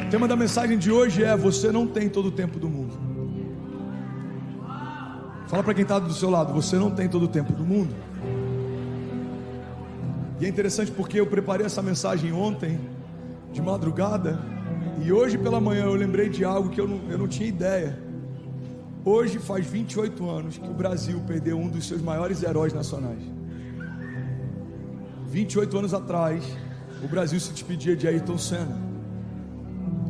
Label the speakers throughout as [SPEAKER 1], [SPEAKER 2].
[SPEAKER 1] O tema da mensagem de hoje é: você não tem todo o tempo do mundo. Fala para quem está do seu lado: você não tem todo o tempo do mundo. E é interessante porque eu preparei essa mensagem ontem de madrugada, e hoje pela manhã eu lembrei de algo que eu não tinha ideia. Hoje faz 28 anos que o Brasil perdeu um dos seus maiores heróis nacionais. 28 anos atrás, o Brasil se despedia de Ayrton Senna.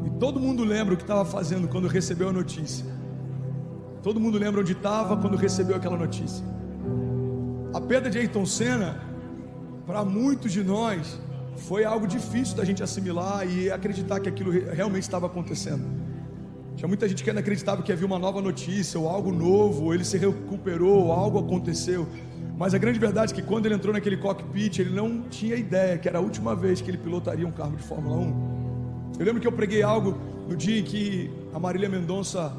[SPEAKER 1] E todo mundo lembra o que estava fazendo quando recebeu a notícia. Todo mundo lembra onde estava quando recebeu aquela notícia. A perda de Ayrton Senna, para muitos de nós, foi algo difícil da gente assimilar e acreditar que aquilo realmente estava acontecendo. Tinha muita gente que ainda acreditava que havia uma nova notícia, ou algo novo, ou ele se recuperou, ou algo aconteceu. Mas a grande verdade é que quando ele entrou naquele cockpit, ele não tinha ideia que era a última vez que ele pilotaria um carro de Fórmula 1. Eu lembro que eu preguei algo no dia em que a Marília Mendonça,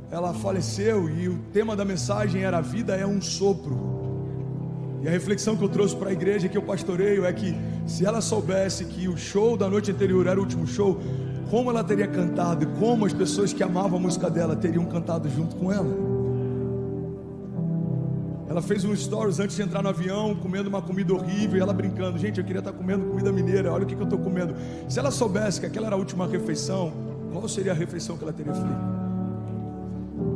[SPEAKER 1] ela faleceu, e o tema da mensagem era: a vida é um sopro. E a reflexão que eu trouxe para a igreja que eu pastoreio é que, se ela soubesse que o show da noite anterior era o último show, como ela teria cantado, e como as pessoas que amavam a música dela teriam cantado junto com ela. Ela fez um stories antes de entrar no avião, comendo uma comida horrível, e ela brincando: gente, eu queria estar comendo comida mineira, olha o que eu estou comendo. Se ela soubesse que aquela era a última refeição, qual seria a refeição que ela teria feito?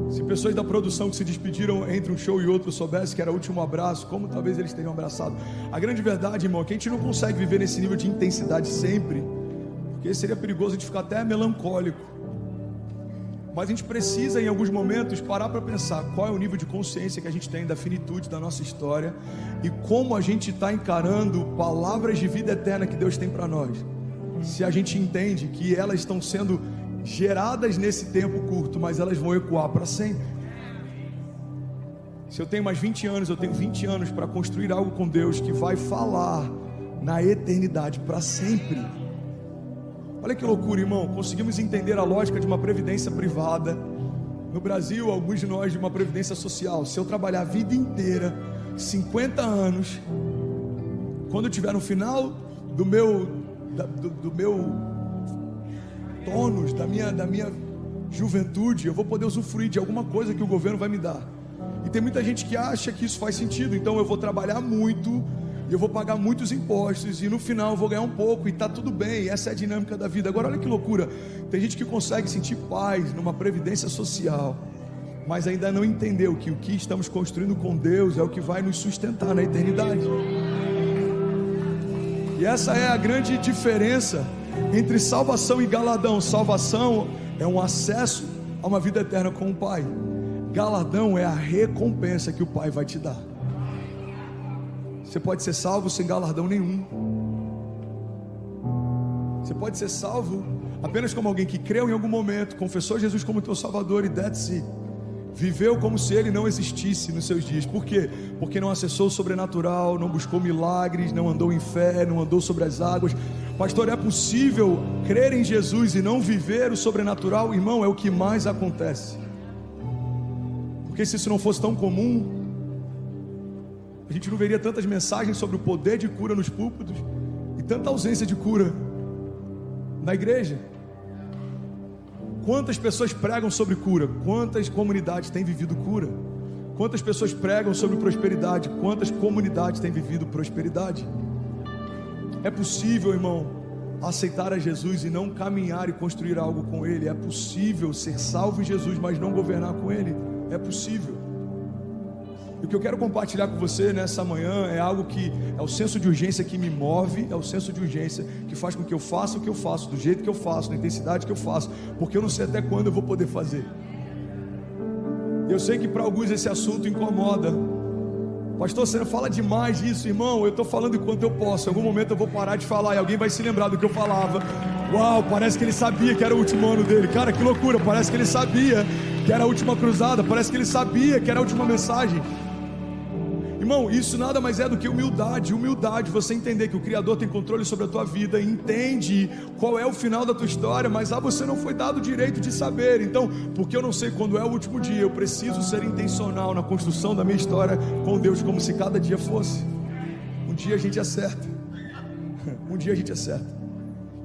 [SPEAKER 1] Se pessoas da produção que se despediram entre um show e outro soubessem que era o último abraço, como talvez eles teriam abraçado. A grande verdade, irmão, é que a gente não consegue viver nesse nível de intensidade sempre, porque seria perigoso a gente ficar até melancólico. Mas a gente precisa, em alguns momentos, parar para pensar qual é o nível de consciência que a gente tem da finitude da nossa história e como a gente está encarando palavras de vida eterna que Deus tem para nós. Se a gente entende que elas estão sendo geradas nesse tempo curto, mas elas vão ecoar para sempre. Se eu tenho mais 20 anos, eu tenho 20 anos para construir algo com Deus que vai falar na eternidade para sempre. Olha que loucura, irmão. Conseguimos entender a lógica de uma previdência privada no Brasil, alguns de nós de uma previdência social. Se eu trabalhar a vida inteira, 50 anos, quando eu estiver no final do meu tônus, da minha juventude, eu vou poder usufruir de alguma coisa que o governo vai me dar. E tem muita gente que acha que isso faz sentido. Então eu vou trabalhar muito, eu vou pagar muitos impostos, e no final eu vou ganhar um pouco, e está tudo bem. Essa é a dinâmica da vida. Agora olha que loucura, tem gente que consegue sentir paz numa previdência social, mas ainda não entendeu que o que estamos construindo com Deus é o que vai nos sustentar na eternidade. E essa é a grande diferença entre salvação e galadão. Salvação é um acesso a uma vida eterna com o Pai. Galadão é a recompensa que o Pai vai te dar. Você pode ser salvo sem galardão nenhum. Você pode ser salvo apenas como alguém que creu em algum momento, confessou Jesus como teu Salvador e that's it. Viveu como se Ele não existisse nos seus dias. Por quê? Porque não acessou o sobrenatural, não buscou milagres, não andou em fé, não andou sobre as águas. Pastor, é possível crer em Jesus e não viver o sobrenatural? Irmão, é o que mais acontece. Porque se isso não fosse tão comum, a gente não veria tantas mensagens sobre o poder de cura nos púlpitos e tanta ausência de cura na igreja. Quantas pessoas pregam sobre cura? Quantas comunidades têm vivido cura? Quantas pessoas pregam sobre prosperidade? Quantas comunidades têm vivido prosperidade? É possível, irmão, aceitar a Jesus e não caminhar e construir algo com Ele. É possível ser salvo em Jesus, mas não governar com Ele. É possível. E o que eu quero compartilhar com você nessa manhã é algo que é o senso de urgência que me move, é o senso de urgência que faz com que eu faça o que eu faço, do jeito que eu faço, na intensidade que eu faço, porque eu não sei até quando eu vou poder fazer. Eu sei que para alguns esse assunto incomoda. Pastor, você não fala demais disso, irmão. Eu estou falando enquanto eu posso. Em algum momento eu vou parar de falar e alguém vai se lembrar do que eu falava. Uau, parece que ele sabia que era o último ano dele. Cara, que loucura, parece que ele sabia que era a última cruzada, parece que ele sabia que era a última mensagem. Irmão, isso nada mais é do que humildade. Humildade, você entender que o Criador tem controle sobre a tua vida, entende qual é o final da tua história, mas você não foi dado o direito de saber. Então, porque eu não sei quando é o último dia, eu preciso ser intencional na construção da minha história com Deus, como se cada dia fosse. Um dia a gente acerta. Um dia a gente acerta.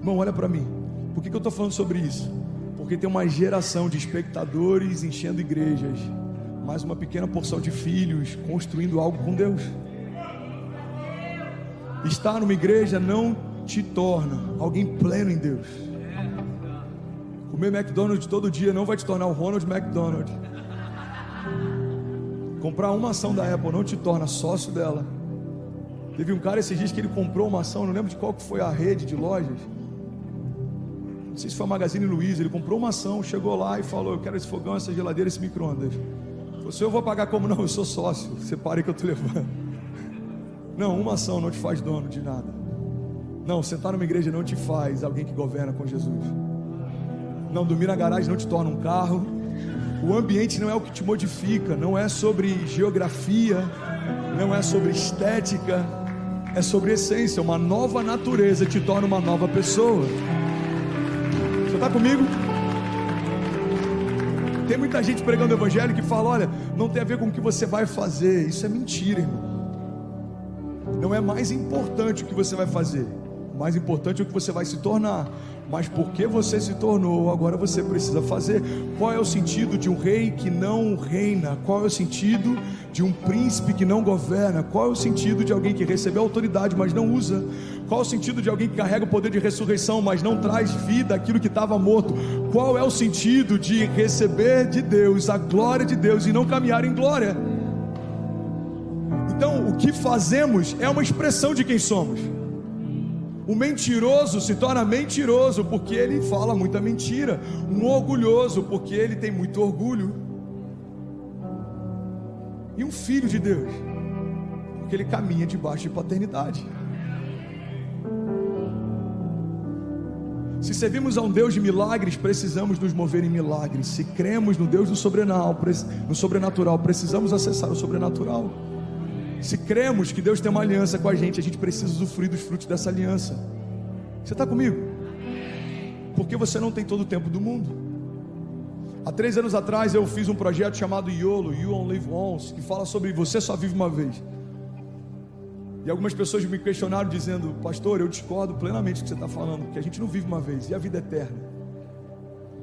[SPEAKER 1] Irmão, olha para mim. Por que eu estou falando sobre isso? Porque tem uma geração de espectadores enchendo igrejas, mais uma pequena porção de filhos construindo algo com Deus. Estar numa igreja não te torna alguém pleno em Deus. Comer McDonald's todo dia não vai te tornar o Ronald McDonald. Comprar uma ação da Apple não te torna sócio dela. Teve um cara esses dias que ele comprou uma ação, não lembro de qual que foi a rede de lojas, não sei se foi a Magazine Luiza. Ele comprou uma ação, chegou lá e falou: eu quero esse fogão, essa geladeira, esse micro-ondas. Você, eu vou pagar como? Não, eu sou sócio, separe que eu estou levando. Não, uma ação não te faz dono de nada. Não, sentar numa igreja não te faz alguém que governa com Jesus. Não, dormir na garagem não te torna um carro. O ambiente não é o que te modifica. Não é sobre geografia, não é sobre estética, é sobre essência. Uma nova natureza te torna uma nova pessoa. Você está comigo? Tem muita gente pregando o evangelho que fala: olha, não tem a ver com o que você vai fazer. Isso é mentira, irmão. Não é mais importante o que você vai fazer, o mais importante é o que você vai se tornar. Mas porque você se tornou, agora você precisa fazer. Qual é o sentido de um rei que não reina? Qual é o sentido de um príncipe que não governa? Qual é o sentido de alguém que recebeu autoridade, mas não usa? Qual é o sentido de alguém que carrega o poder de ressurreição, mas não traz vida àquilo que estava morto? Qual é o sentido de receber de Deus a glória de Deus e não caminhar em glória? Então, o que fazemos é uma expressão de quem somos. O mentiroso se torna mentiroso porque ele fala muita mentira. Um orgulhoso porque ele tem muito orgulho. E um filho de Deus porque ele caminha debaixo de paternidade. Se servimos a um Deus de milagres, precisamos nos mover em milagres. Se cremos no Deus do sobrenatural, precisamos acessar o sobrenatural. Se cremos que Deus tem uma aliança com a gente precisa usufruir dos frutos dessa aliança. Você está comigo? Porque você não tem todo o tempo do mundo. Há 3 anos atrás eu fiz um projeto chamado YOLO, You Only Live Once, que fala sobre você só vive uma vez. E algumas pessoas me questionaram dizendo: pastor, eu discordo plenamente do que você está falando, porque a gente não vive uma vez, e a vida eterna?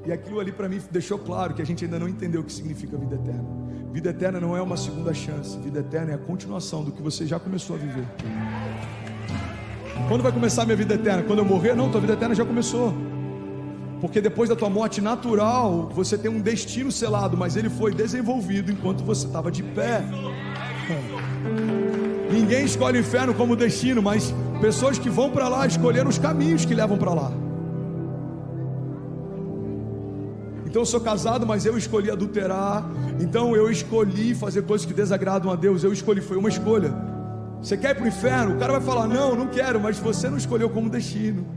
[SPEAKER 1] E aquilo ali para mim deixou claro que a gente ainda não entendeu o que significa vida eterna. Vida eterna não é uma segunda chance. Vida eterna é a continuação do que você já começou a viver. Quando vai começar a minha vida eterna? Quando eu morrer? Não, tua vida eterna já começou. Porque depois da tua morte natural, você tem um destino selado, mas ele foi desenvolvido enquanto você estava de pé. Ninguém escolhe o inferno como destino, mas pessoas que vão para lá escolheram os caminhos que levam para lá. Então eu sou casado, mas eu escolhi adulterar. Então eu escolhi fazer coisas que desagradam a Deus. Foi uma escolha. Você quer ir para o inferno? O cara vai falar: não, não quero. Mas você não escolheu como destino,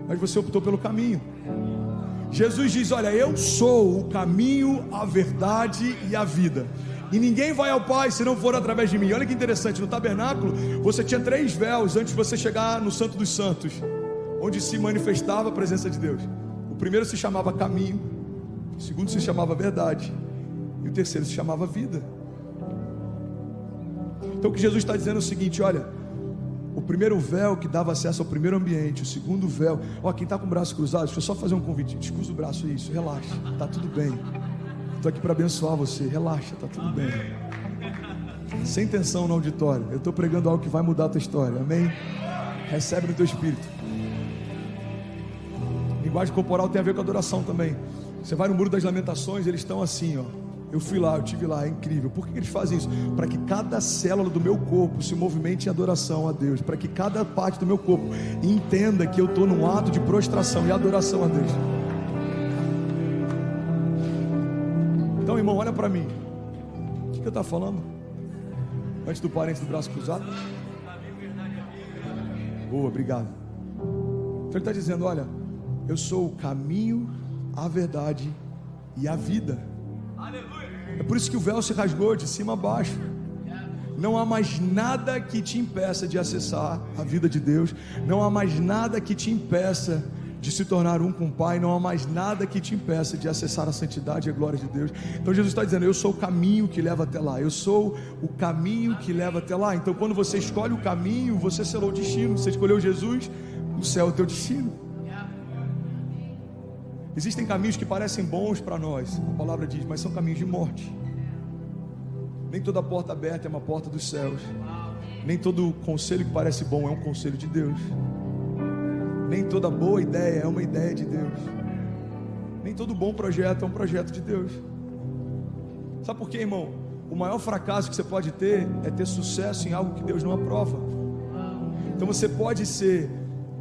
[SPEAKER 1] mas você optou pelo caminho. Jesus diz: olha, eu sou o caminho, a verdade e a vida, e ninguém vai ao Pai se não for através de mim. Olha que interessante, no tabernáculo você tinha 3 véus antes de você chegar no Santo dos Santos, onde se manifestava a presença de Deus. O primeiro se chamava caminho, o segundo se chamava verdade, e o terceiro se chamava vida. Então o que Jesus está dizendo é o seguinte: olha, o primeiro véu que dava acesso ao primeiro ambiente, o segundo véu, quem está com o braço cruzado, deixa eu só fazer um convite, descruza o braço, isso, relaxa, está tudo bem, estou aqui para abençoar você, relaxa, está tudo bem, sem tensão no auditório, eu estou pregando algo que vai mudar a tua história, amém? Recebe no teu espírito. Linguagem corporal tem a ver com adoração também. Você vai no Muro das Lamentações, eles estão assim, eu fui lá, eu estive lá, é incrível. Por que eles fazem isso? Para que cada célula do meu corpo se movimente em adoração a Deus, para que cada parte do meu corpo entenda que eu estou num ato de prostração e adoração a Deus. Então, irmão, olha para mim. O que eu estava falando? Antes do parênteses do braço cruzado? Boa, obrigado. Então ele está dizendo: olha, eu sou o caminho, a verdade e a vida. É por isso que o véu se rasgou de cima a baixo. Não há mais nada que te impeça de acessar a vida de Deus. Não há mais nada que te impeça de se tornar um com o Pai. Não há mais nada que te impeça de acessar a santidade e a glória de Deus. Então Jesus está dizendo: eu sou o caminho que leva até lá. Eu sou o caminho que leva até lá. Então quando você escolhe o caminho, você selou o destino. Você escolheu Jesus, o céu é o teu destino. Existem caminhos que parecem bons para nós, a palavra diz, mas são caminhos de morte. Nem toda porta aberta é uma porta dos céus. Nem todo conselho que parece bom é um conselho de Deus. Nem toda boa ideia é uma ideia de Deus. Nem todo bom projeto é um projeto de Deus. Sabe por quê, irmão? O maior fracasso que você pode ter é ter sucesso em algo que Deus não aprova. Então você pode ser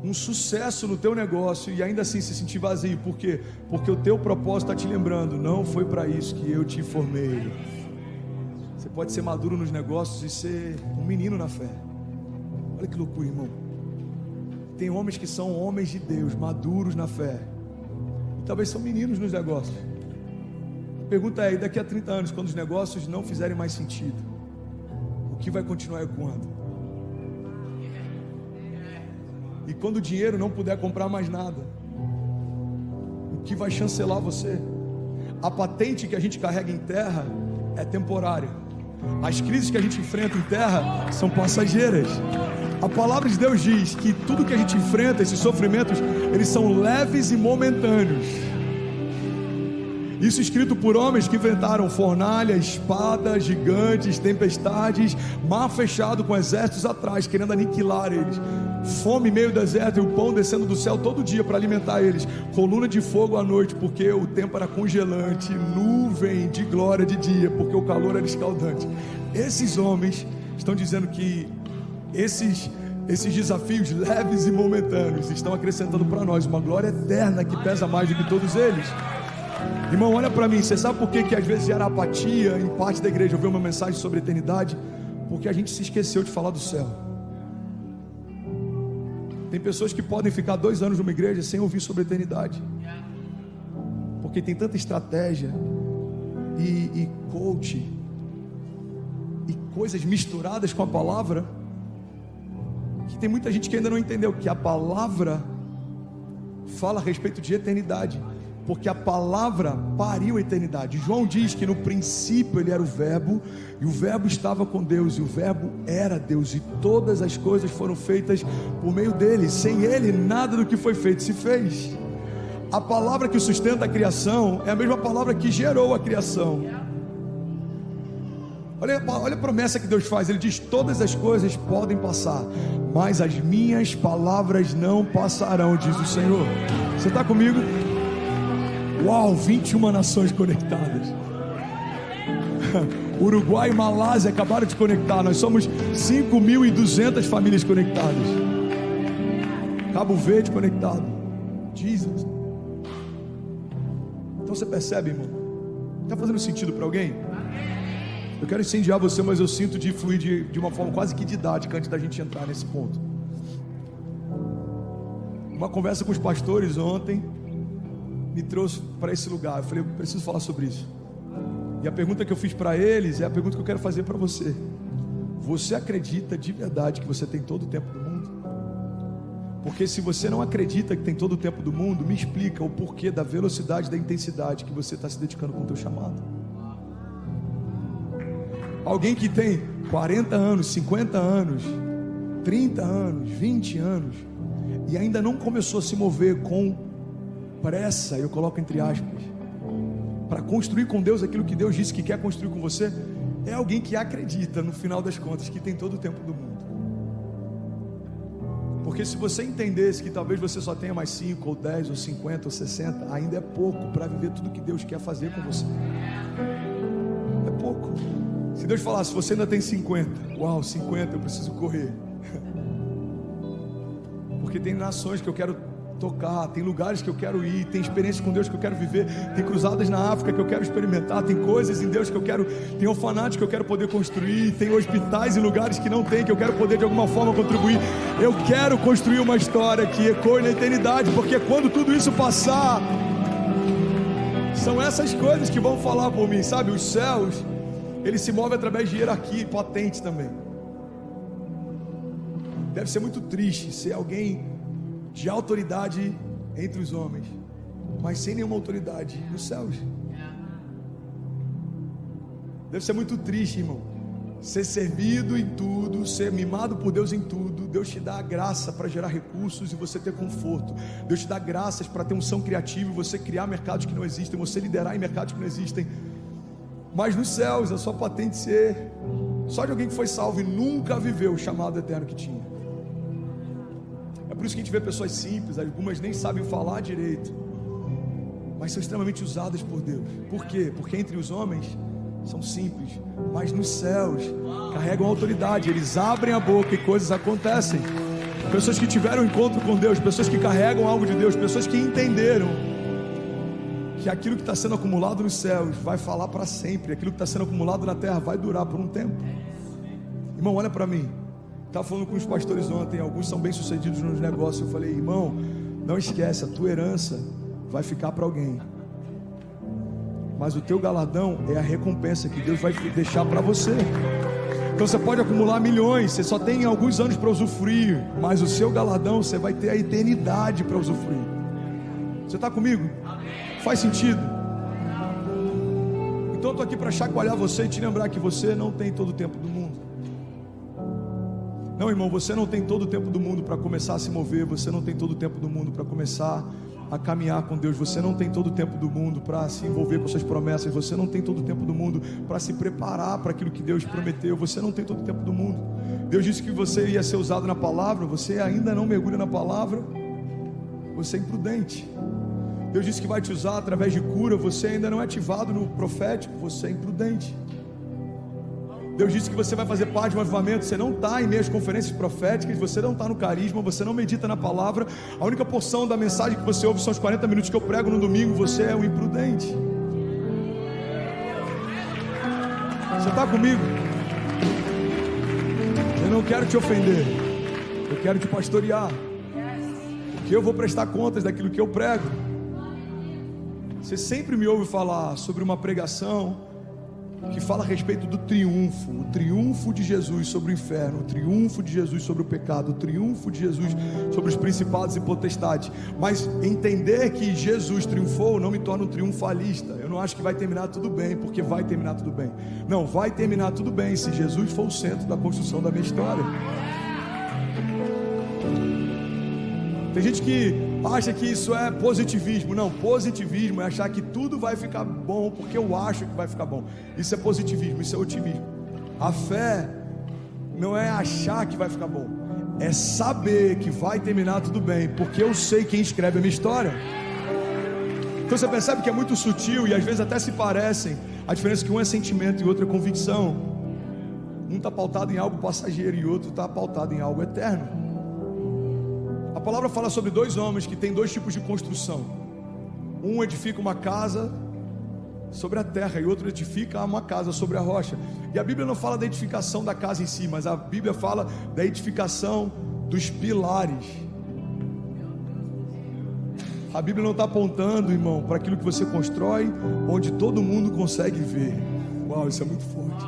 [SPEAKER 1] um sucesso no teu negócio e ainda assim se sentir vazio. Por quê? Porque o teu propósito está te lembrando, não foi para isso que eu te formei. Você pode ser maduro nos negócios e ser um menino na fé. Olha que loucura, irmão. Tem homens que são homens de Deus, maduros na fé, e talvez são meninos nos negócios. A pergunta é, daqui a 30 anos, quando os negócios não fizerem mais sentido, o que vai continuar ecoando? E quando o dinheiro não puder comprar mais nada, o que vai chancelar você? A patente que a gente carrega em terra é temporária. As crises que a gente enfrenta em terra são passageiras. A palavra de Deus diz que tudo que a gente enfrenta, esses sofrimentos, eles são leves e momentâneos. Isso escrito por homens que enfrentaram fornalha, espada, gigantes, tempestades, mar fechado com exércitos atrás, querendo aniquilar eles. Fome em meio ao deserto e o pão descendo do céu todo dia para alimentar eles. Coluna de fogo à noite, porque o tempo era congelante. Nuvem de glória de dia, porque o calor era escaldante. Esses homens estão dizendo que esses desafios leves e momentâneos estão acrescentando para nós uma glória eterna que pesa mais do que todos eles. Irmão, olha para mim, você sabe por que às vezes gera apatia em parte da igreja ouvir uma mensagem sobre eternidade? Porque a gente se esqueceu de falar do céu. Tem pessoas que podem ficar 2 anos numa igreja sem ouvir sobre eternidade, porque tem tanta estratégia e coach e coisas misturadas com a palavra, que tem muita gente que ainda não entendeu que a palavra fala a respeito de eternidade, porque a palavra pariu a eternidade. João diz que no princípio ele era o verbo, e o verbo estava com Deus, e o verbo era Deus, e todas as coisas foram feitas por meio dele. Sem ele nada do que foi feito se fez. A palavra que sustenta a criação é a mesma palavra que gerou a criação. Olha a promessa que Deus faz. Ele diz, todas as coisas podem passar, mas as minhas palavras não passarão, diz o Senhor. Você está comigo? Uau, 21 nações conectadas. Uruguai e Malásia acabaram de conectar. Nós somos 5.200 famílias conectadas. Cabo Verde conectado. Jesus. Então você percebe, irmão? Está fazendo sentido para alguém? Eu quero incendiar você, mas eu sinto de fluir de uma forma quase que didática antes da gente entrar nesse ponto. Uma conversa com os pastores ontem me trouxe para esse lugar. Eu falei, eu preciso falar sobre isso. E a pergunta que eu fiz para eles é a pergunta que eu quero fazer para você. Você acredita de verdade que você tem todo o tempo do mundo? Porque se você não acredita que tem todo o tempo do mundo, me explica o porquê da velocidade, da intensidade que você está se dedicando com o teu chamado. Alguém que tem 40 anos, 50 anos, 30 anos, 20 anos, e ainda não começou a se mover com pressa, eu coloco entre aspas, para construir com Deus aquilo que Deus disse que quer construir com você, é alguém que acredita, no final das contas, que tem todo o tempo do mundo. Porque se você entendesse que talvez você só tenha mais 5, ou 10, ou 50, ou 60, ainda é pouco para viver tudo que Deus quer fazer com você. É pouco. Se Deus falasse, você ainda tem 50, uau, 50, eu preciso correr. Porque tem nações que eu quero tocar, tem lugares que eu quero ir, tem experiências com Deus que eu quero viver, tem cruzadas na África que eu quero experimentar, tem coisas em Deus que eu quero, tem orfanatos que eu quero poder construir, tem hospitais em lugares que não tem, que eu quero poder de alguma forma contribuir. Eu quero construir uma história que ecoe na eternidade, porque quando tudo isso passar, são essas coisas que vão falar por mim, sabe? Os céus, eles se movem através de hierarquia e patente também. Deve ser muito triste ser alguém de autoridade entre os homens, mas sem nenhuma autoridade nos céus. Deve ser muito triste, irmão, ser servido em tudo, ser mimado por Deus em tudo. Deus te dá a graça para gerar recursos e você ter conforto. Deus te dá graças para ter unção criativa e você criar mercados que não existem, você liderar em mercados que não existem. Mas nos céus, a sua patente ser só de alguém que foi salvo e nunca viveu o chamado eterno que tinha. É por isso que a gente vê pessoas simples, algumas nem sabem falar direito, mas são extremamente usadas por Deus. Por quê? Porque entre os homens são simples, mas nos céus carregam autoridade, eles abrem a boca e coisas acontecem. Pessoas que tiveram um encontro com Deus, pessoas que carregam algo de Deus, pessoas que entenderam que aquilo que está sendo acumulado nos céus vai falar para sempre, aquilo que está sendo acumulado na terra vai durar por um tempo. Irmão, olha para mim. Estava falando com os pastores ontem, alguns são bem sucedidos nos negócios. Eu falei, irmão, não esquece, a tua herança vai ficar para alguém, mas o teu galardão é a recompensa que Deus vai deixar para você. Então você pode acumular milhões, você só tem alguns anos para usufruir, mas o seu galardão você vai ter a eternidade para usufruir. Você está comigo? Faz sentido? Então eu estou aqui para chacoalhar você e te lembrar que você não tem todo o tempo do mundo. Não, irmão, você não tem todo o tempo do mundo para começar a se mover. Você não tem todo o tempo do mundo para começar a caminhar com Deus. Você não tem todo o tempo do mundo para se envolver com suas promessas. Você não tem todo o tempo do mundo para se preparar para aquilo que Deus prometeu. Você não tem todo o tempo do mundo. Deus disse que você ia ser usado na palavra. Você ainda não mergulha na palavra. Você é imprudente. Deus disse que vai te usar através de cura. Você ainda não é ativado no profético. Você é imprudente. Deus disse que você vai fazer parte de um avivamento. Você não está em meio às conferências proféticas, você não está no carisma, você não medita na palavra. A única porção da mensagem que você ouve são os 40 minutos que eu prego no domingo. Você é um imprudente. Você está comigo? Eu não quero te ofender, eu quero te pastorear, porque eu vou prestar contas daquilo que eu prego. Você sempre me ouve falar sobre uma pregação que fala a respeito do triunfo, o triunfo de Jesus sobre o inferno, o triunfo de Jesus sobre o pecado, o triunfo de Jesus sobre os principados e potestades. Mas entender que Jesus triunfou não me torna um triunfalista. Eu não acho que vai terminar tudo bem, porque vai terminar tudo bem. Não, vai terminar tudo bem se Jesus for o centro da construção da minha história. Tem gente que acha que isso é positivismo. Não, positivismo é achar que tudo vai ficar bom porque eu acho que vai ficar bom. Isso é positivismo, isso é otimismo. A fé não é achar que vai ficar bom, é saber que vai terminar tudo bem, porque eu sei quem escreve a minha história. Então você percebe que é muito sutil e às vezes até se parecem. A diferença é que um é sentimento e outro é convicção. Um está pautado em algo passageiro e outro está pautado em algo eterno. A palavra fala sobre dois homens que têm dois tipos de construção. Um edifica uma casa sobre a terra e outro edifica uma casa sobre a rocha. E a Bíblia não fala da edificação da casa em si, mas a Bíblia fala da edificação dos pilares. A Bíblia não está apontando, irmão, para aquilo que você constrói, onde todo mundo consegue ver. Uau, isso é muito forte.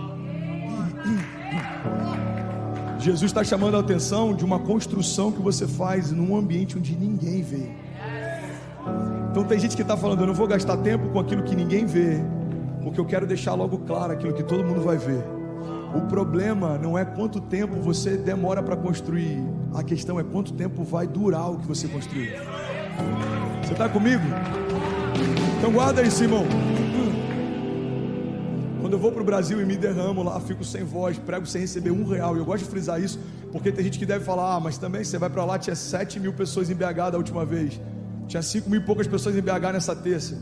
[SPEAKER 1] Jesus está chamando a atenção de uma construção que você faz num ambiente onde ninguém vê. Então tem gente que está falando, eu não vou gastar tempo com aquilo que ninguém vê, porque eu quero deixar logo claro aquilo que todo mundo vai ver. O problema não é quanto tempo você demora para construir, a questão é quanto tempo vai durar o que você construiu. Você está comigo? Então guarda isso, irmão. Quando eu vou para o Brasil e me derramo lá, fico sem voz, prego sem receber R$1. E eu gosto de frisar isso, porque tem gente que deve falar, mas também você vai para lá, tinha 7.000 pessoas em BH da última vez, tinha 5.000 e poucas pessoas em BH nessa terça,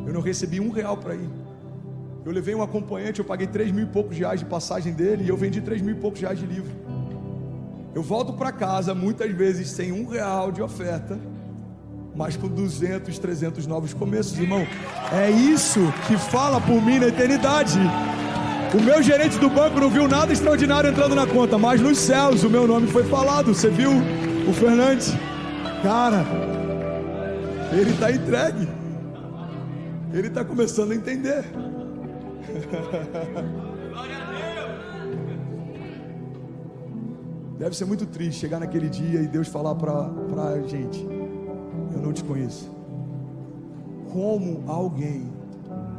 [SPEAKER 1] eu não recebi R$1 para ir. Eu levei um acompanhante, eu paguei 3.000 e poucos reais de passagem dele, e eu vendi 3.000 e poucos reais de livro. Eu volto para casa muitas vezes sem R$1 de oferta, mas com 200, 300 novos começos, irmão. É isso que fala por mim na eternidade. O meu gerente do banco não viu nada extraordinário entrando na conta, mas nos céus o meu nome foi falado. Você viu o Fernandes? Cara, ele está entregue. Ele está começando a entender. Deve ser muito triste chegar naquele dia e Deus falar para a gente, eu não te conheço. Como alguém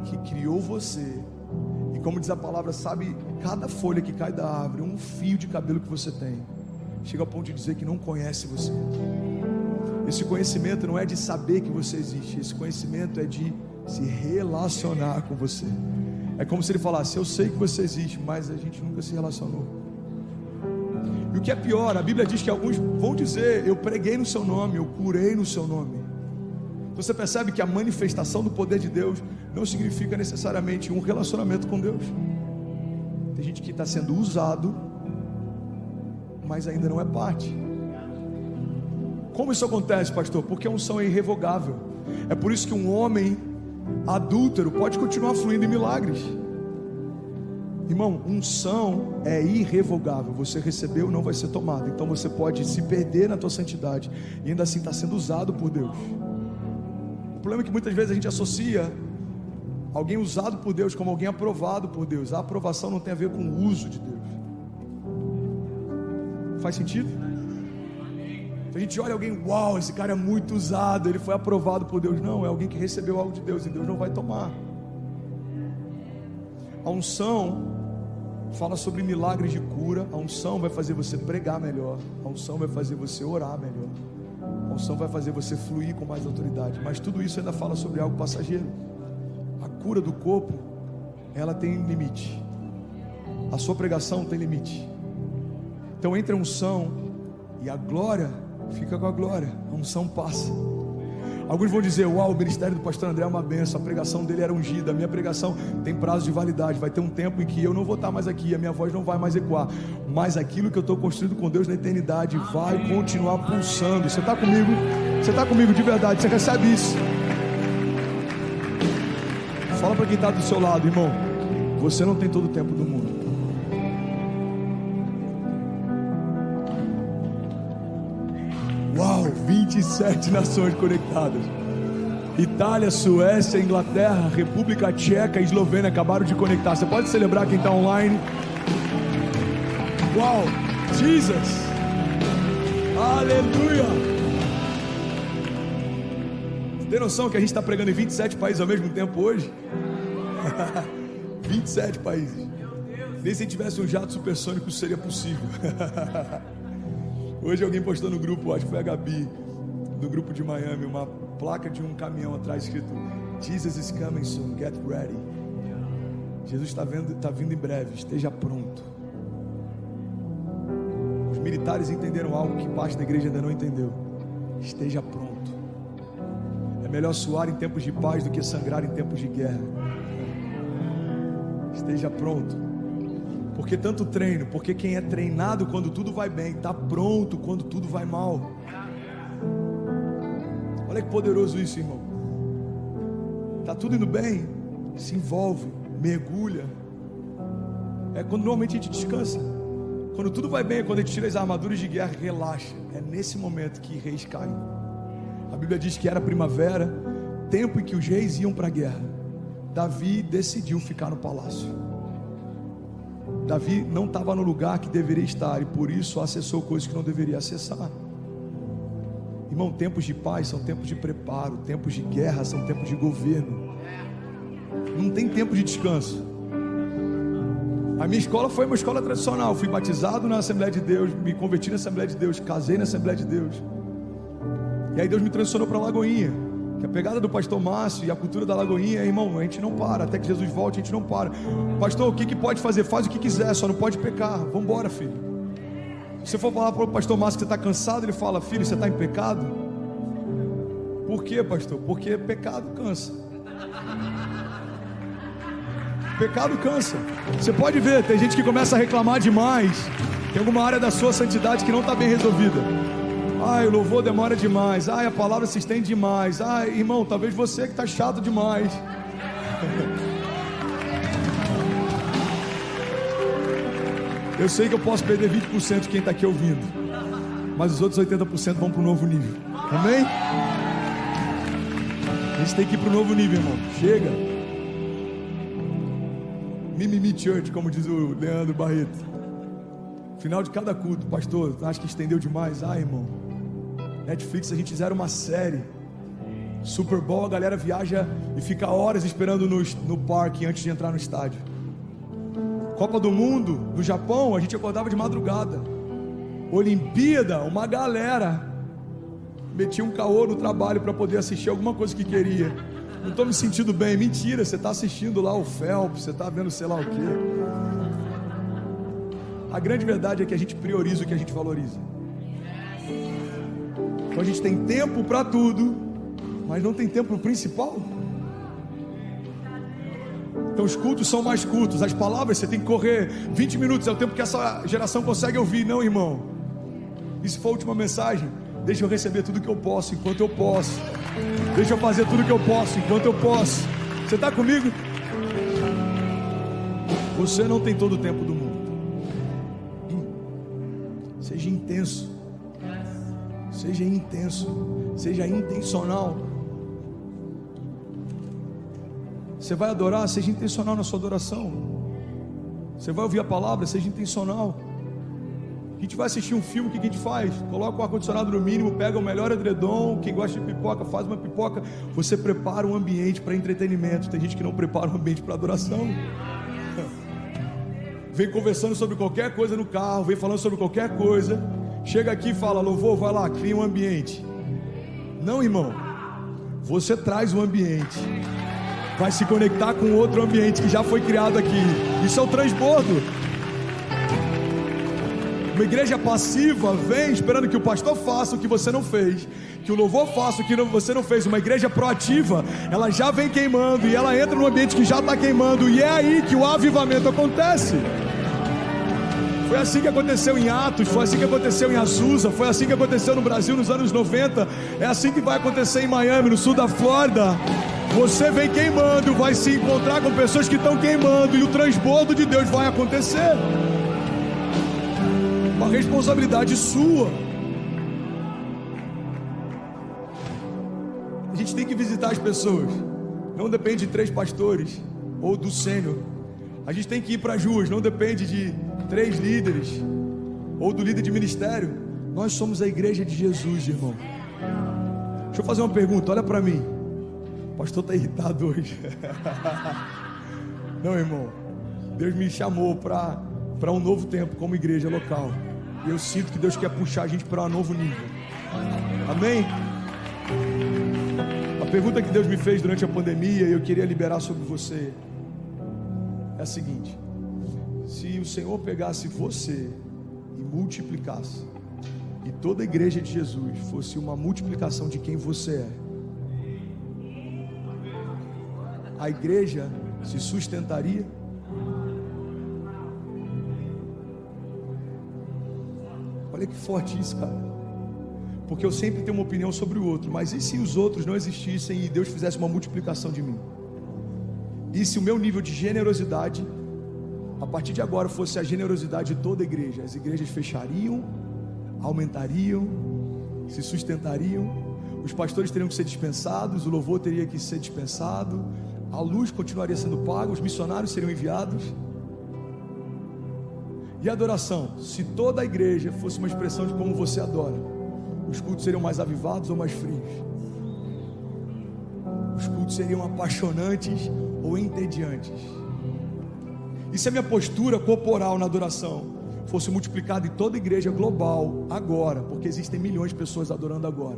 [SPEAKER 1] que criou você e como diz a palavra, sabe cada folha que cai da árvore, um fio de cabelo que você tem, chega ao ponto de dizer que não conhece você. Esse conhecimento não é de saber que você existe, esse conhecimento é de se relacionar com você. É como se ele falasse: eu sei que você existe, mas a gente nunca se relacionou. E o que é pior, a Bíblia diz que alguns vão dizer: eu preguei no seu nome, eu curei no seu nome. Então você percebe que a manifestação do poder de Deus não significa necessariamente um relacionamento com Deus. Tem gente que está sendo usado, mas ainda não é parte. Como isso acontece, pastor? Porque a unção é irrevogável. É por isso que um homem adúltero pode continuar fluindo em milagres. Irmão, unção é irrevogável. Você recebeu, não vai ser tomado. Então você pode se perder na tua santidade e ainda assim estar sendo usado por Deus. O problema é que muitas vezes a gente associa alguém usado por Deus como alguém aprovado por Deus. A aprovação não tem a ver com o uso de Deus. Faz sentido? A gente olha alguém: uau, esse cara é muito usado, ele foi aprovado por Deus. Não, é alguém que recebeu algo de Deus e Deus não vai tomar. A unção fala sobre milagres de cura. A unção vai fazer você pregar melhor. A unção vai fazer você orar melhor. A unção vai fazer você fluir com mais autoridade. Mas tudo isso ainda fala sobre algo passageiro. A cura do corpo, ela tem limite. A sua pregação tem limite. Então entre a unção e a glória, fica com a glória. A unção passa. Alguns vão dizer: uau, o ministério do pastor André é uma benção, a pregação dele era ungida, a minha pregação tem prazo de validade, vai ter um tempo em que eu não vou estar mais aqui, a minha voz não vai mais ecoar, mas aquilo que eu estou construindo com Deus na eternidade vai continuar pulsando. Você está comigo? Você está comigo de verdade? Você recebe isso? Fala para quem está do seu lado: irmão, você não tem todo o tempo do mundo. Uau, 27 nações conectadas. Itália, Suécia, Inglaterra, República Tcheca e Eslovênia acabaram de conectar. Você pode celebrar quem está online? Uau, Jesus, aleluia. Você tem noção que a gente está pregando em 27 países ao mesmo tempo hoje? 27 países. Nem se tivesse um jato supersônico isso seria possível. Hoje alguém postou no grupo, acho que foi a Gabi, do grupo de Miami, uma placa de um caminhão atrás escrito: Jesus is coming soon, get ready. Jesus está vindo em breve, esteja pronto. Os militares entenderam algo que parte da igreja ainda não entendeu: esteja pronto. É melhor suar em tempos de paz do que sangrar em tempos de guerra. Esteja pronto. Porque tanto treino? Porque quem é treinado quando tudo vai bem, está pronto quando tudo vai mal. Olha que poderoso isso, irmão. Está tudo indo bem, se envolve, mergulha. É quando normalmente a gente descansa. Quando tudo vai bem, é quando a gente tira as armaduras de guerra, relaxa. É nesse momento que reis caem. A Bíblia diz que era primavera, tempo em que os reis iam para a guerra. Davi decidiu ficar no palácio. Davi não estava no lugar que deveria estar e por isso acessou coisas que não deveria acessar. Irmão, tempos de paz são tempos de preparo, tempos de guerra são tempos de governo. Não tem tempo de descanso. A minha escola foi uma escola tradicional. Fui batizado na Assembleia de Deus, me converti na Assembleia de Deus, casei na Assembleia de Deus. E aí Deus me transicionou para Lagoinha. Que a pegada do pastor Márcio e a cultura da Lagoinha, irmão, a gente não para, até que Jesus volte a gente não para. Pastor, o que pode fazer? Faz o que quiser, só não pode pecar. Vamos embora, filho. Se você for falar para o pastor Márcio que você está cansado, ele fala: filho, você está em pecado? Por quê, pastor? Porque pecado cansa. Pecado cansa. Você pode ver, tem gente que começa a reclamar demais. Tem alguma área da sua santidade que não está bem resolvida. Ai, o louvor demora demais. Ai, a palavra se estende demais. Ai, irmão, talvez você que está chato demais. Eu sei que eu posso perder 20% de quem está aqui ouvindo, mas os outros 80% vão para o novo nível. Amém? A gente tem que ir para o novo nível, irmão. Chega. Mimimi Church, como diz o Leandro Barreto. Final de cada culto: pastor, acho que estendeu demais. Ah, irmão, Netflix, a gente fizeram uma série. Super Bowl, a galera viaja e fica horas esperando no parque antes de entrar no estádio. Copa do Mundo, no Japão, a gente acordava de madrugada. Olimpíada, uma galera metia um caô no trabalho para poder assistir alguma coisa que queria. Não estou me sentindo bem. Mentira, você está assistindo lá o Phelps, você está vendo sei lá o quê. A grande verdade é que a gente prioriza o que a gente valoriza. Então a gente tem tempo para tudo, mas não tem tempo para o principal. Então os cultos são mais curtos, as palavras você tem que correr 20 minutos, é o tempo que essa geração consegue ouvir. Não, irmão, e se for a última mensagem, deixa eu receber tudo que eu posso, enquanto eu posso. Deixa eu fazer tudo que eu posso, enquanto eu posso. Você está comigo? Você não tem todo o tempo do mundo. Seja intenso. Seja intenso. Seja intencional. Você vai adorar, seja intencional na sua adoração. Você vai ouvir a palavra, seja intencional. A gente vai assistir um filme, o que a gente faz? Coloca o ar-condicionado no mínimo, pega o melhor edredom. Quem gosta de pipoca, faz uma pipoca. Você prepara um ambiente para entretenimento. Tem gente que não prepara um ambiente para adoração. Vem conversando sobre qualquer coisa no carro, vem falando sobre qualquer coisa. Chega aqui e fala, louvor, vai lá, cria um ambiente. Não, irmão, você traz um ambiente, vai se conectar com outro ambiente que já foi criado aqui. Isso é o transbordo. Uma igreja passiva vem esperando que o pastor faça o que você não fez, que o louvor faça o que você não fez. Uma igreja proativa, ela já vem queimando e ela entra no ambiente que já está queimando, e é aí que o avivamento acontece. Foi assim que aconteceu em Atos, foi assim que aconteceu em Azusa, foi assim que aconteceu no Brasil nos anos 90, é assim que vai acontecer em Miami, no sul da Flórida. Você vem queimando, vai se encontrar com pessoas que estão queimando, e o transbordo de Deus vai acontecer. Uma responsabilidade sua. A gente tem que visitar as pessoas. Não depende de 3 pastores ou do sênior. A gente tem que ir para as ruas. Não depende de 3 líderes ou do líder de ministério. Nós somos a igreja de Jesus, irmão. Deixa eu fazer uma pergunta, olha para mim. O pastor está irritado hoje. Não, irmão, Deus me chamou para um novo tempo como igreja local. E eu sinto que Deus quer puxar a gente para um novo nível. Amém? A pergunta que Deus me fez durante a pandemia, e eu queria liberar sobre você, é a seguinte: se o Senhor pegasse você e multiplicasse, e toda a igreja de Jesus fosse uma multiplicação de quem você é, a igreja se sustentaria? Olha que forte isso, cara. Porque eu sempre tenho uma opinião sobre o outro, mas e se os outros não existissem e Deus fizesse uma multiplicação de mim? E se o meu nível de generosidade, a partir de agora, fosse a generosidade de toda a igreja? As igrejas fechariam, aumentariam, se sustentariam, os pastores teriam que ser dispensados, o louvor teria que ser dispensado, a luz continuaria sendo paga, os missionários seriam enviados. E a adoração? Se toda a igreja fosse uma expressão de como você adora, os cultos seriam mais avivados ou mais frios? Os cultos seriam apaixonantes ou entediantes? E se a minha postura corporal na adoração fosse multiplicada em toda a igreja global agora, porque existem milhões de pessoas adorando agora,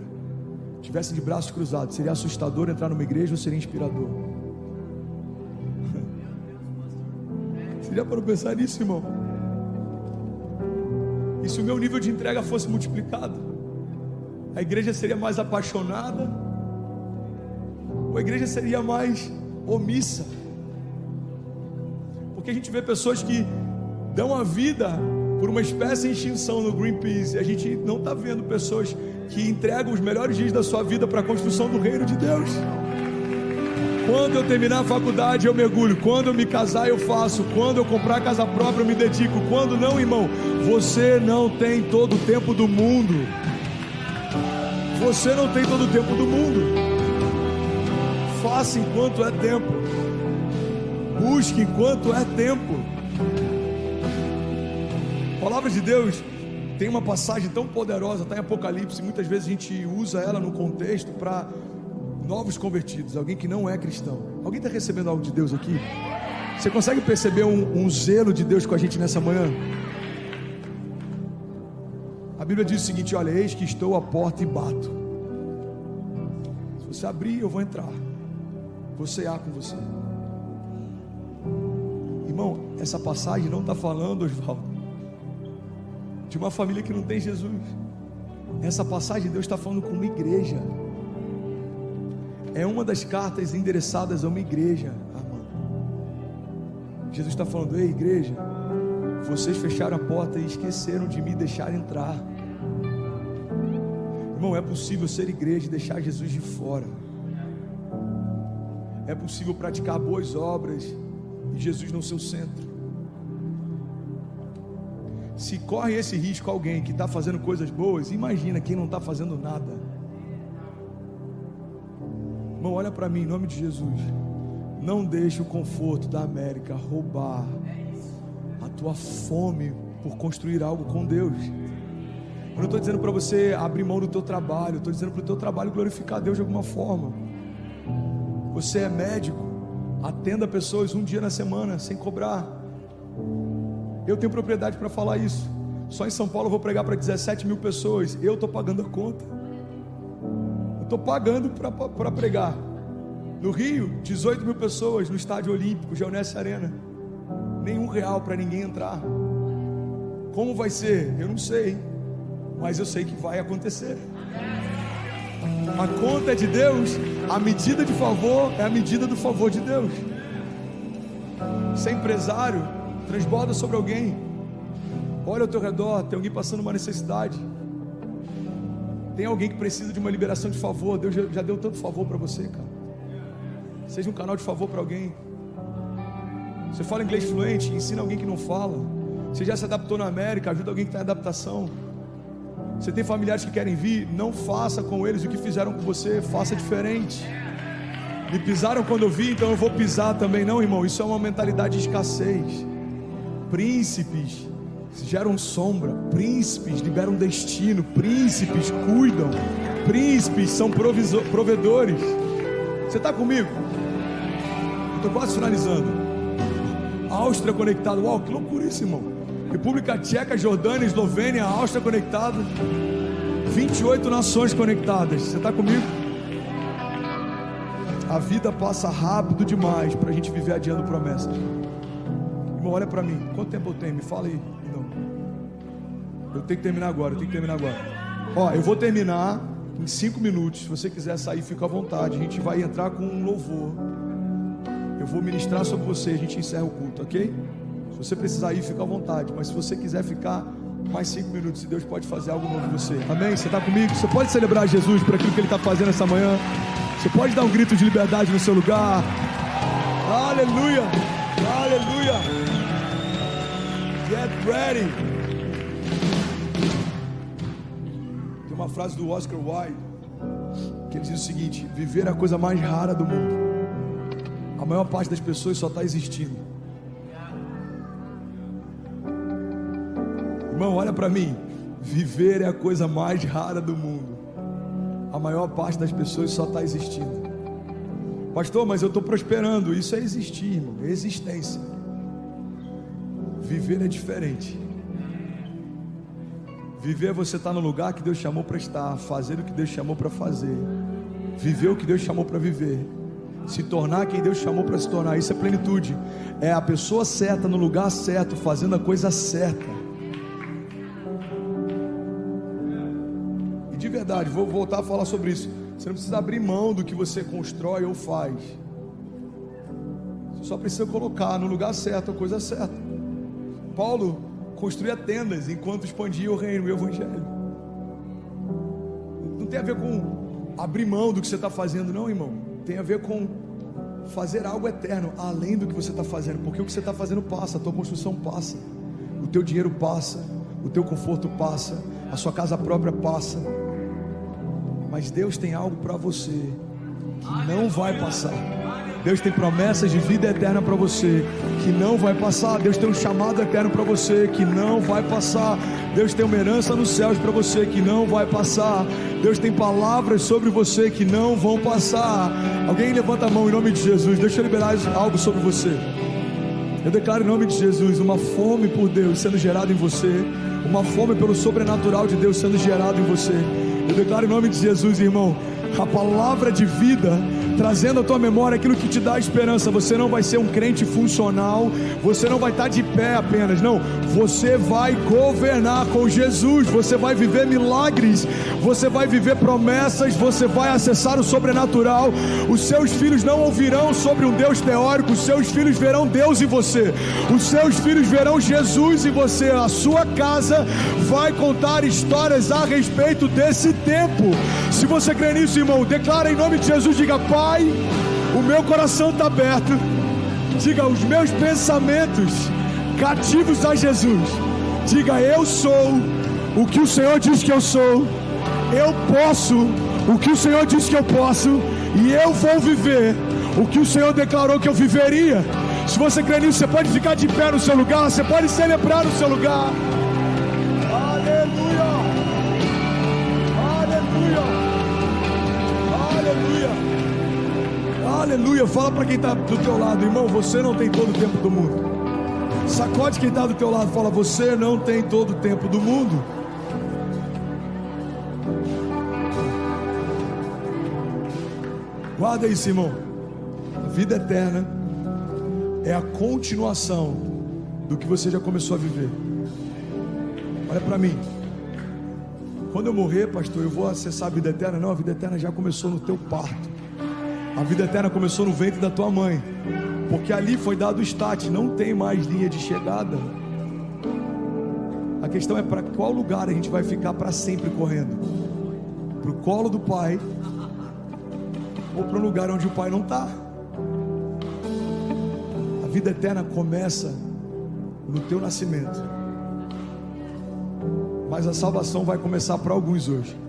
[SPEAKER 1] tivesse de braços cruzados, seria assustador entrar numa igreja ou seria inspirador? Você já parou para pensar nisso, irmão? E se o meu nível de entrega fosse multiplicado, a igreja seria mais apaixonada ou a igreja seria mais omissa? Porque a gente vê pessoas que dão a vida por uma espécie de extinção no Greenpeace, e a gente não está vendo pessoas que entregam os melhores dias da sua vida para a construção do reino de Deus. Quando eu terminar a faculdade eu mergulho, quando eu me casar eu faço, quando eu comprar casa própria eu me dedico, quando não, irmão, você não tem todo o tempo do mundo. Você não tem todo o tempo do mundo. Faça enquanto é tempo. Busque enquanto é tempo. A palavra de Deus tem uma passagem tão poderosa, está em Apocalipse, muitas vezes a gente usa ela no contexto para novos convertidos, alguém que não é cristão. Alguém está recebendo algo de Deus aqui? Você consegue perceber um zelo de Deus com a gente nessa manhã? A Bíblia diz o seguinte: olha, eis que estou à porta e bato. Se você abrir, eu vou entrar, vou cear com você. Irmão, essa passagem não está falando, Osvaldo, de uma família que não tem Jesus. Essa passagem Deus está falando com uma igreja. É uma das cartas endereçadas a uma igreja, amado. Jesus está falando: ei, igreja, vocês fecharam a porta e esqueceram de me deixar entrar. Irmão, é possível ser igreja e deixar Jesus de fora. É possível praticar boas obras e Jesus não ser o centro. Se corre esse risco alguém que está fazendo coisas boas, imagina quem não está fazendo nada. Irmão, olha para mim, em nome de Jesus. Não deixe o conforto da América roubar a tua fome por construir algo com Deus. Eu não estou dizendo para você abrir mão do teu trabalho, eu estou dizendo para o teu trabalho glorificar a Deus de alguma forma. Você é médico, atenda pessoas um dia na semana, sem cobrar. Eu tenho propriedade para falar isso. Só em São Paulo eu vou pregar para 17 mil pessoas. Eu estou pagando a conta. Eu estou pagando para pregar. No Rio, 18 mil pessoas no Estádio Olímpico, Geonesse Arena. Nenhum real para ninguém entrar. Como vai ser? Eu não sei. Mas eu sei que vai acontecer. A conta é de Deus. A medida de favor é a medida do favor de Deus. Você é empresário, transborda sobre alguém. Olha ao teu redor, tem alguém passando uma necessidade. Tem alguém que precisa de uma liberação de favor. Deus já deu tanto favor para você, cara. Seja um canal de favor para alguém. Você fala inglês fluente, ensina alguém que não fala. Você já se adaptou na América, ajuda alguém que está em adaptação. Você tem familiares que querem vir, não faça com eles o que fizeram com você, faça diferente. Me pisaram quando eu vi, então eu vou pisar também. Não, irmão, isso é uma mentalidade de escassez. Príncipes geram sombra, príncipes liberam destino, príncipes cuidam, príncipes são provedores. Você está comigo? Estou quase finalizando. Áustria conectada, uau, que loucura isso, irmão. República Tcheca, Jordânia, Eslovênia, Áustria conectada, 28 nações conectadas. Você está comigo? A vida passa rápido demais para a gente viver adiando promessas. Irmão, olha para mim. Quanto tempo eu tenho? Me fala aí. Não. Eu tenho que terminar agora. Ó, eu vou terminar em 5 minutos. Se você quiser sair, fica à vontade. A gente vai entrar com um louvor. Eu vou ministrar sobre você. A gente encerra o culto, ok? Se você precisar ir, fica à vontade. Mas se você quiser ficar mais 5 minutos, Deus pode fazer algo novo em você. Amém? Você está comigo? Você pode celebrar Jesus por aquilo que Ele está fazendo essa manhã. Você pode dar um grito de liberdade no seu lugar. Aleluia! Aleluia! Get ready! Tem uma frase do Oscar Wilde que ele diz o seguinte: viver é a coisa mais rara do mundo. A maior parte das pessoas só está existindo. Irmão, olha para mim. Viver é a coisa mais rara do mundo. A maior parte das pessoas só está existindo. Pastor, mas eu estou prosperando. Isso é existir, irmão. É existência. Viver é diferente. Viver é você estar no lugar que Deus chamou para estar, fazer o que Deus chamou para fazer, viver o que Deus chamou para viver, se tornar quem Deus chamou para se tornar. Isso é plenitude. É a pessoa certa no lugar certo, fazendo a coisa certa. E de verdade, vou voltar a falar sobre isso. Você não precisa abrir mão do que você constrói ou faz. Você só precisa colocar no lugar certo a coisa certa. Paulo construía tendas enquanto expandia o reino e o evangelho. Não tem a ver com abrir mão do que você está fazendo, não, irmão. Tem a ver com fazer algo eterno além do que você está fazendo. Porque o que você está fazendo passa, a tua construção passa, o teu dinheiro passa, o teu conforto passa, a sua casa própria passa. Mas Deus tem algo para você que não vai passar. Deus tem promessas de vida eterna para você que não vai passar. Deus tem um chamado eterno para você que não vai passar. Deus tem uma herança nos céus para você que não vai passar. Deus tem palavras sobre você que não vão passar. Alguém levanta a mão em nome de Jesus. Deixa eu liberar algo sobre você. Eu declaro em nome de Jesus uma fome por Deus sendo gerada em você, uma fome pelo sobrenatural de Deus sendo gerado em você. Eu declaro em nome de Jesus, irmão, a palavra de vida trazendo à tua memória aquilo que te dá esperança. Você não vai ser um crente funcional, você não vai estar de pé apenas, não, você vai governar com Jesus, você vai viver milagres, você vai viver promessas, você vai acessar o sobrenatural. Os seus filhos não ouvirão sobre um Deus teórico, os seus filhos verão Deus em você, os seus filhos verão Jesus em você. A sua casa vai contar histórias a respeito desse tempo. Se você crê nisso, irmão, declara em nome de Jesus, diga: Pai, o meu coração está aberto, diga: os meus pensamentos cativos a Jesus, diga: eu sou o que o Senhor diz que eu sou, eu posso o que o Senhor diz que eu posso, e eu vou viver o que o Senhor declarou que eu viveria. Se você crê nisso, você pode ficar de pé no seu lugar, você pode celebrar no seu lugar. Aleluia, aleluia, aleluia, aleluia. Fala para quem está do teu lado: irmão, você não tem todo o tempo do mundo. Sacode quem está do teu lado, fala: você não tem todo o tempo do mundo. Guarda isso, irmão. A vida eterna é a continuação do que você já começou a viver. Olha para mim. Quando eu morrer, pastor, eu vou acessar a vida eterna? Não, a vida eterna já começou no teu parto. A vida eterna começou no ventre da tua mãe, porque ali foi dado o start, não tem mais linha de chegada. A questão é para qual lugar a gente vai ficar para sempre correndo: para o colo do Pai, ou para um lugar onde o Pai não está. A vida eterna começa no teu nascimento, mas a salvação vai começar para alguns hoje.